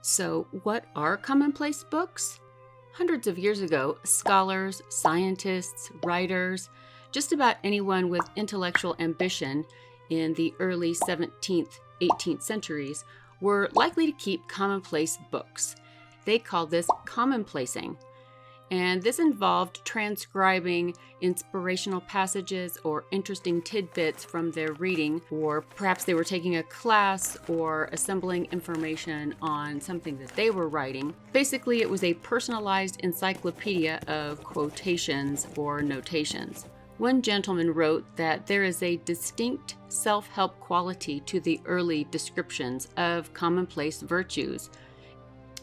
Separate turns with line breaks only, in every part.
So, what are commonplace books? Hundreds of years ago, scholars, scientists, writers, just about anyone with intellectual ambition in the early 17th, 18th centuries were likely to keep commonplace books. They called this commonplacing. And this involved transcribing inspirational passages or interesting tidbits from their reading, or perhaps they were taking a class or assembling information on something that they were writing. Basically, it was a personalized encyclopedia of quotations or notations. One gentleman wrote that there is a distinct self-help quality to the early descriptions of commonplace virtues.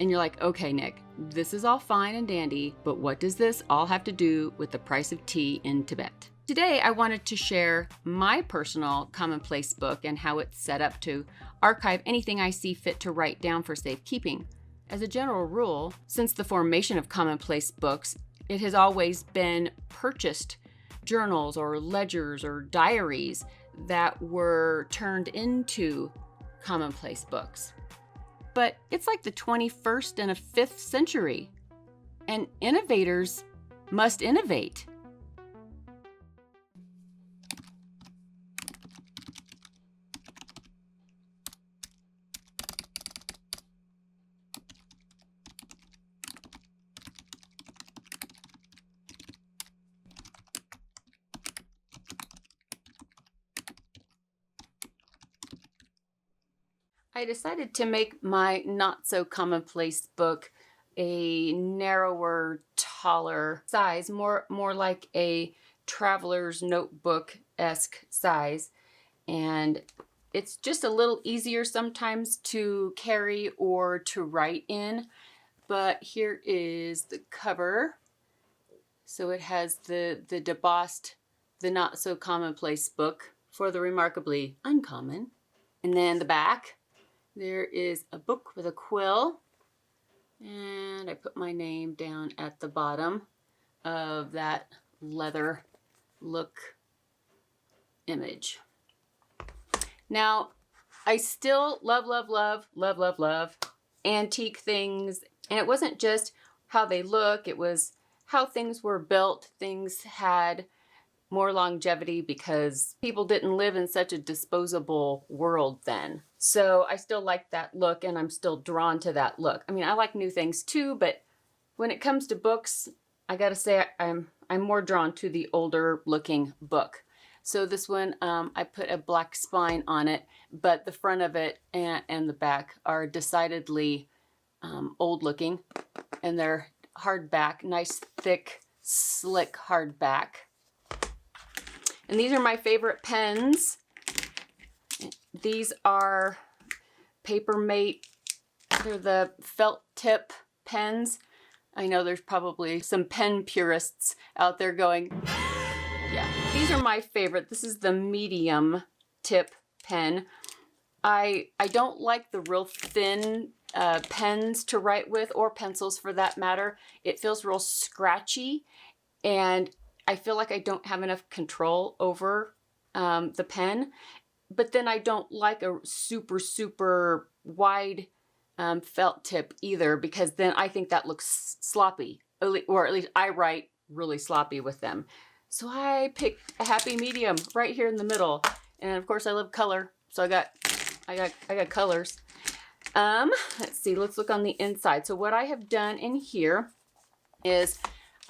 And you're like, okay, Nick, this is all fine and dandy, but what does this all have to do with the price of tea in Tibet? Today, I wanted to share my personal commonplace book and how it's set up to archive anything I see fit to write down for safekeeping. As a general rule, since the formation of commonplace books, it has always been purchased journals or ledgers or diaries that were turned into commonplace books. But it's like the 21st and a 5th century, and innovators must innovate. I decided to make my not-so-commonplace book a narrower, taller size, more like a traveler's notebook-esque size. And it's just a little easier sometimes to carry or to write in. But here is the cover. So it has the debossed, the not-so-commonplace book for the remarkably uncommon. And then the back. There is a book with a quill, and I put my name down at the bottom of that leather look image. Now, I still love antique things, and it wasn't just how they look, it was how things were built. Things had more longevity because people didn't live in such a disposable world then. So I still like that look, and I'm still drawn to that look. I mean, I like new things too, but when it comes to books, I gotta say I'm more drawn to the older looking book. So this one, I put a black spine on it, but the front of it and the back are decidedly old looking, and they're hardback, nice, thick, slick hardback. And these are my favorite pens. These are Papermate. They're the felt tip pens. I know there's probably some pen purists out there going, yeah, these are my favorite. This is the medium tip pen. I don't like the real thin pens to write with, or pencils for that matter. It feels real scratchy, and I feel like I don't have enough control over the pen. But then I don't like a super wide felt tip either, because then I think that looks sloppy, or at least I write really sloppy with them. So I picked a happy medium right here in the middle. And of course I love color, so I got colors. Let's see, let's look on the inside. So what I have done in here is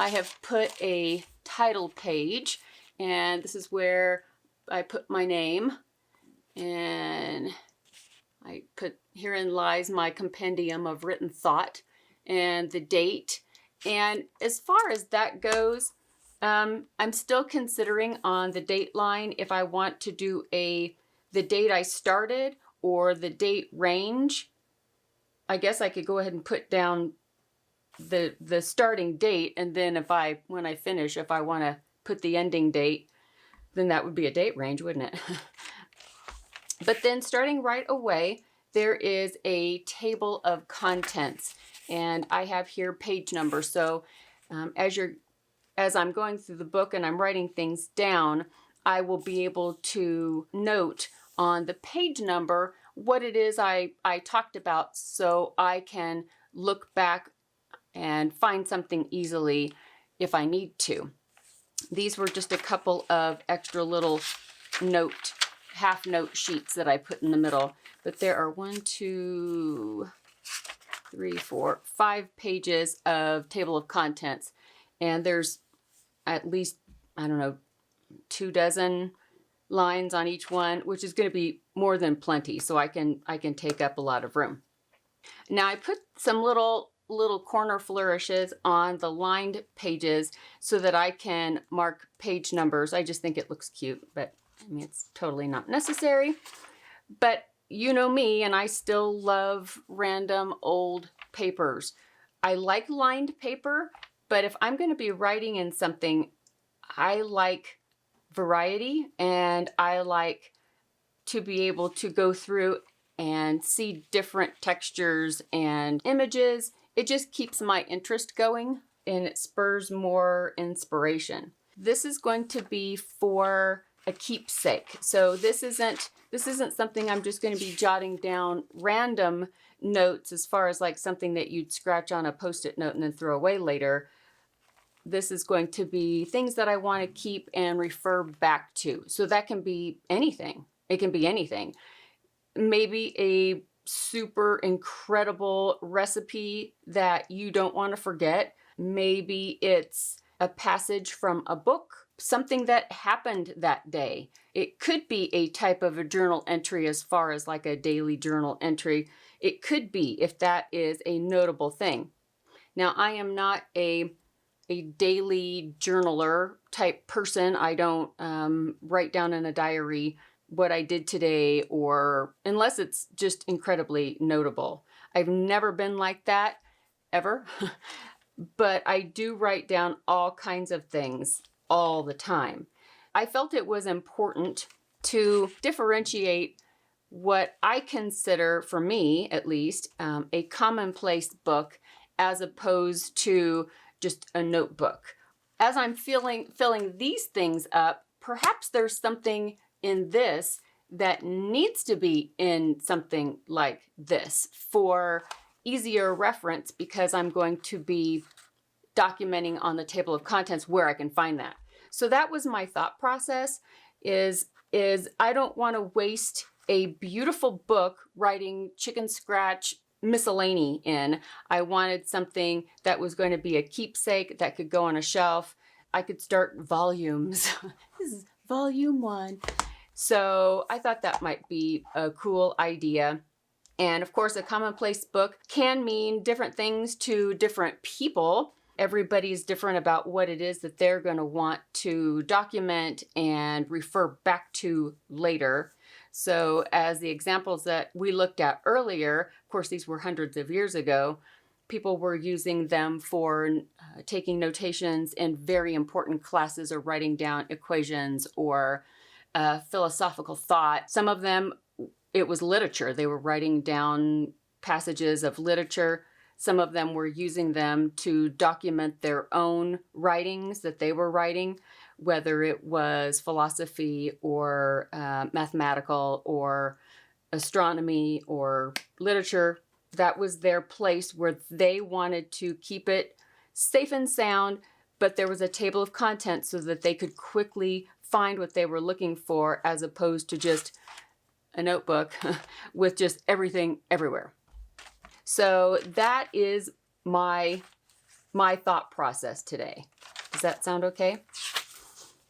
I have put a title page, and this is where I put my name, and I put, herein lies my compendium of written thought, and the date. And as far as that goes, I'm still considering on the date line if I want to do the date I started or the date range. I guess I could go ahead and put down the starting date, and then when I finish, if I want to put the ending date, then that would be a date range, wouldn't it? But then starting right away, there is a table of contents, and I have here page numbers. So as I'm going through the book and I'm writing things down, I will be able to note on the page number what it is I talked about so I can look back and find something easily if I need to. These were just a couple of extra little half note sheets that I put in the middle, but there are 1, 2, 3, 4, 5 pages of table of contents, and there's at least, I don't know, 2 dozen lines on each one, which is going to be more than plenty, so I can take up a lot of room. Now I put some little corner flourishes on the lined pages so that I can mark page numbers. I just think it looks cute, but I mean, it's totally not necessary. But you know me, and I still love random old papers. I like lined paper, but if I'm going to be writing in something, I like variety, and I like to be able to go through and see different textures and images. It just keeps my interest going, and it spurs more inspiration. This is going to be for a keepsake. So this isn't something I'm just going to be jotting down random notes as far as like something that you'd scratch on a Post-it note and then throw away later. This is going to be things that I want to keep and refer back to. So that can be anything. It can be anything. Maybe a super incredible recipe that you don't want to forget. Maybe it's a passage from a book, something that happened that day. It could be a type of a journal entry as far as like a daily journal entry. It could be if that is a notable thing. Now, I am not a daily journaler type person. I don't write down in a diary what I did today, or unless it's just incredibly notable. I've never been like that, ever. But I do write down all kinds of things all the time. I felt it was important to differentiate what I consider, for me at least, a commonplace book as opposed to just a notebook. As I'm filling these things up, perhaps there's something in this that needs to be in something like this for easier reference, because I'm going to be documenting on the table of contents where I can find that. So that was my thought process, is I don't want to waste a beautiful book writing chicken scratch miscellany in. I wanted something that was going to be a keepsake that could go on a shelf. I could start volumes. This is volume 1. So I thought that might be a cool idea. And of course, a commonplace book can mean different things to different people. Everybody's different about what it is that they're going to want to document and refer back to later. So as the examples that we looked at earlier, of course, these were hundreds of years ago, people were using them for taking notations in very important classes or writing down equations or philosophical thought. Some of them, it was literature. They were writing down passages of literature. Some of them were using them to document their own writings that they were writing, whether it was philosophy or mathematical or astronomy or literature. That was their place where they wanted to keep it safe and sound, but there was a table of contents so that they could quickly find what they were looking for, as opposed to just a notebook with just everything everywhere. So that is my thought process today. Does that sound okay?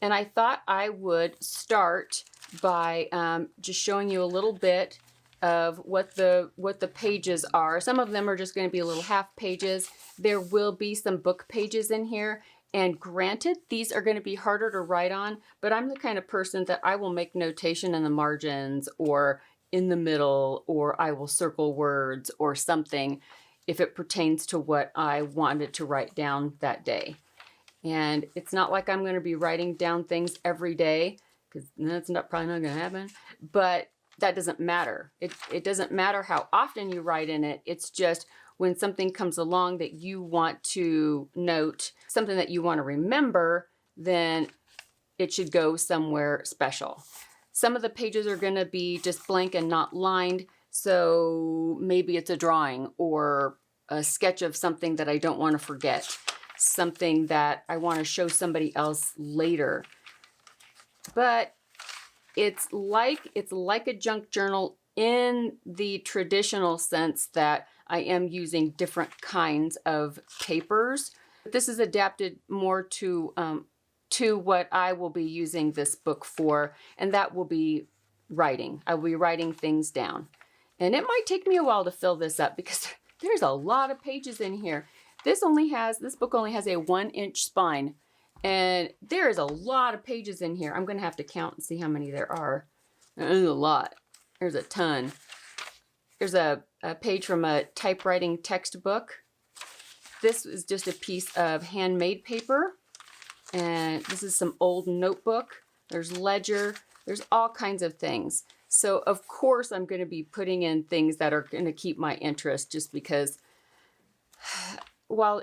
And I thought I would start by just showing you a little bit of what the pages are. Some of them are just going to be little half pages. There will be some book pages in here. And granted, these are going to be harder to write on, but I'm the kind of person that I will make notation in the margins or in the middle, or I will circle words or something if it pertains to what I wanted to write down that day. And it's not like I'm going to be writing down things every day, because that's probably not going to happen, but that doesn't matter. It doesn't matter how often you write in it. It's just when something comes along that you want to note, something that you want to remember, then it should go somewhere special. Some of the pages are going to be just blank and not lined. So maybe it's a drawing or a sketch of something that I don't want to forget, something that I want to show somebody else later. But it's like a junk journal in the traditional sense that I am using different kinds of papers. This is adapted more to what I will be using this book for, and that will be writing. I will be writing things down. And it might take me a while to fill this up because there's a lot of pages in here. This book only has a 1-inch spine, and there is a lot of pages in here. I'm going to have to count and see how many there are. There's a lot. There's a ton. There's a page from a typewriting textbook. This is just a piece of handmade paper. And this is some old notebook. There's ledger. There's all kinds of things. So of course I'm going to be putting in things that are going to keep my interest, just because while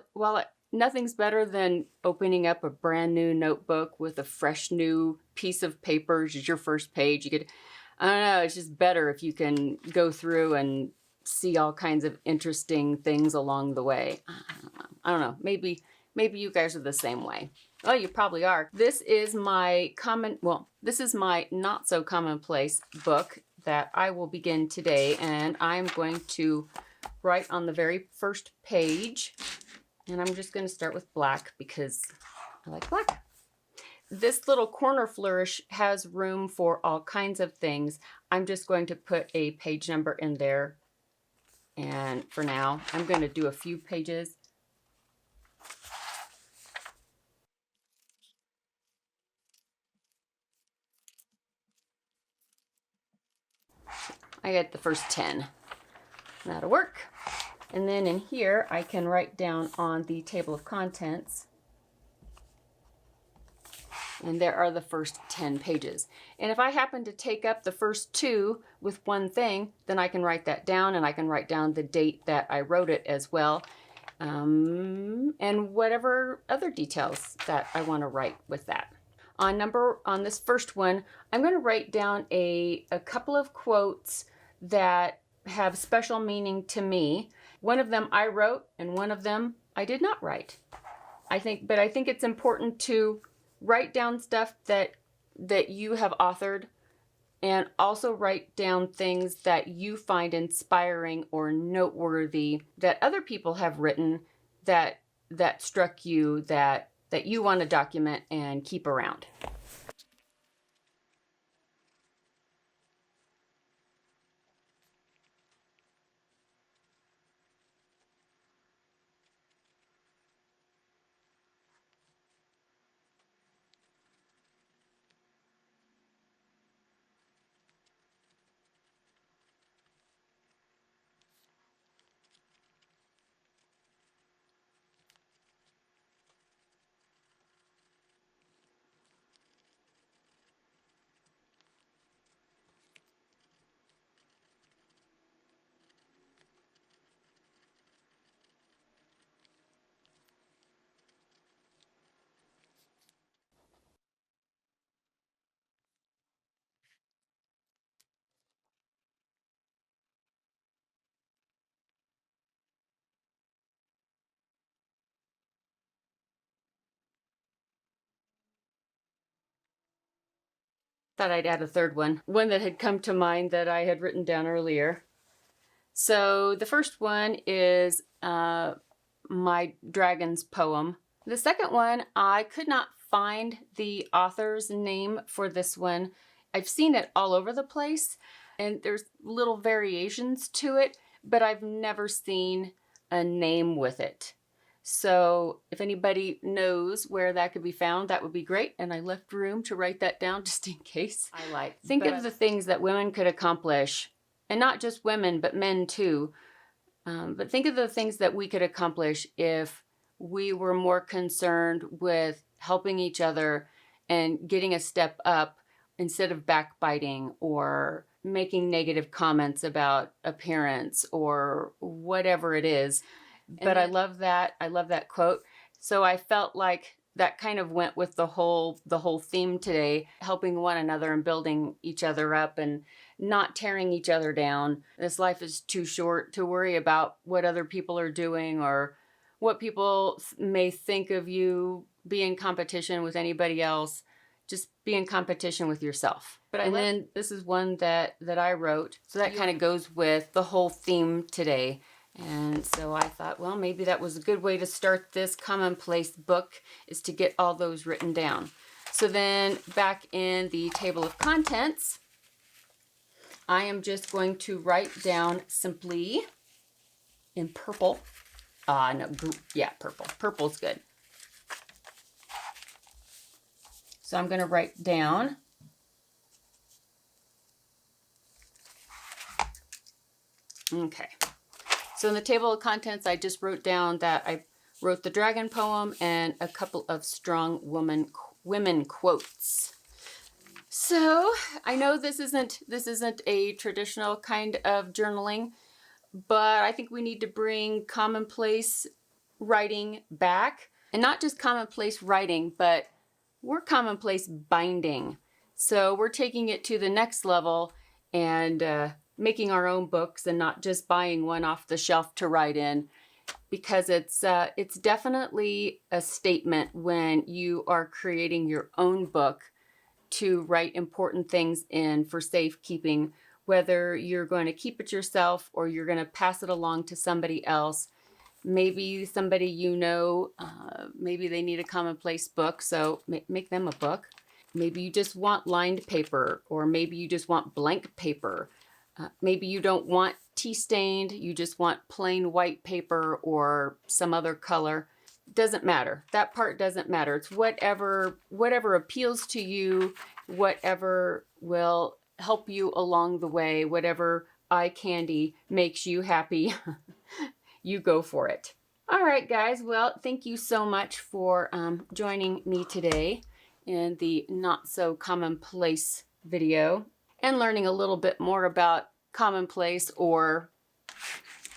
nothing's better than opening up a brand new notebook with a fresh new piece of paper as your first page. I don't know, it's just better if you can go through and see all kinds of interesting things along the way. I don't know. Maybe you guys are the same way. Oh, you probably are. This is my not so commonplace book that I will begin today, and I'm going to write on the very first page, and I'm just going to start with black because I like black. This little corner flourish has room for all kinds of things. I'm just going to put a page number in there, and for now I'm going to do a few pages. I got the first 10. That'll work. And then in here, I can write down on the table of contents. And there are the first 10 pages. And if I happen to take up the first 2 with one thing, then I can write that down, and I can write down the date that I wrote it as well. And whatever other details that I want to write with that. On this first one, I'm going to write down a couple of quotes that have special meaning to me. One of them I wrote, and one of them I did not write. I think it's important to write down stuff that you have authored, and also write down things that you find inspiring or noteworthy that other people have written that struck you, that you want to document and keep around. Thought I'd add a third one that had come to mind that I had written down earlier. So the first one is my dragon's poem. The second one, I could not find the author's name for this one. I've seen it all over the place, and there's little variations to it, but I've never seen a name with it. So if anybody knows where that could be found, that would be great. And I left room to write that down just in case. Think of the things that women could accomplish, and not just women, but men too. But think of the things that we could accomplish if we were more concerned with helping each other and getting a step up instead of backbiting or making negative comments about appearance or whatever it is. But I love that. I love that quote. So I felt like that kind of went with the whole theme today, helping one another and building each other up. And not tearing each other down. This life is too short to worry about what other people are doing or what people may think of you. Be in competition with anybody else. Just be in competition with yourself. And then this is one that I wrote. So that kind of goes with the whole theme today. And so I thought, well, maybe that was a good way to start this Commonplace book, is to get all those written down. So then back in the table of contents, I am just going to write down simply in purple. Purple. Purple's good. So I'm going to write down okay. So in the table of contents, I just wrote down that I wrote the dragon poem and a couple of strong women quotes. So I know this isn't a traditional kind of journaling, but I think we need to bring commonplace writing back, and not just commonplace writing, but we're commonplace binding. So we're taking it to the next level and making our own books and not just buying one off the shelf to write in, because it's definitely a statement when you are creating your own book to write important things in for safekeeping, whether you're going to keep it yourself or you're going to pass it along to somebody else. Maybe somebody you know, maybe they need a commonplace book, so make them a book. Maybe you just want lined paper, or maybe you just want blank paper. Maybe you don't want tea stained, you just want plain white paper or some other color. Doesn't matter. That part doesn't matter. It's whatever appeals to you, whatever will help you along the way, whatever eye candy makes you happy. You go for it. All right, guys. Well, thank you so much for joining me today in the Not So Commonplace video and learning a little bit more about commonplace or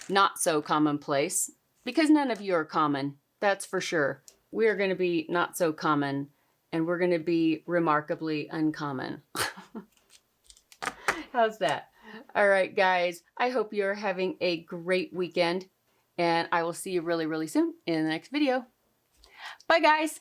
not so commonplace, because none of you are common. That's for sure. We are going to be not so common, and we're going to be remarkably uncommon. How's that? All right, guys. I hope you're having a great weekend. And I will see you really, really soon in the next video. Bye, guys.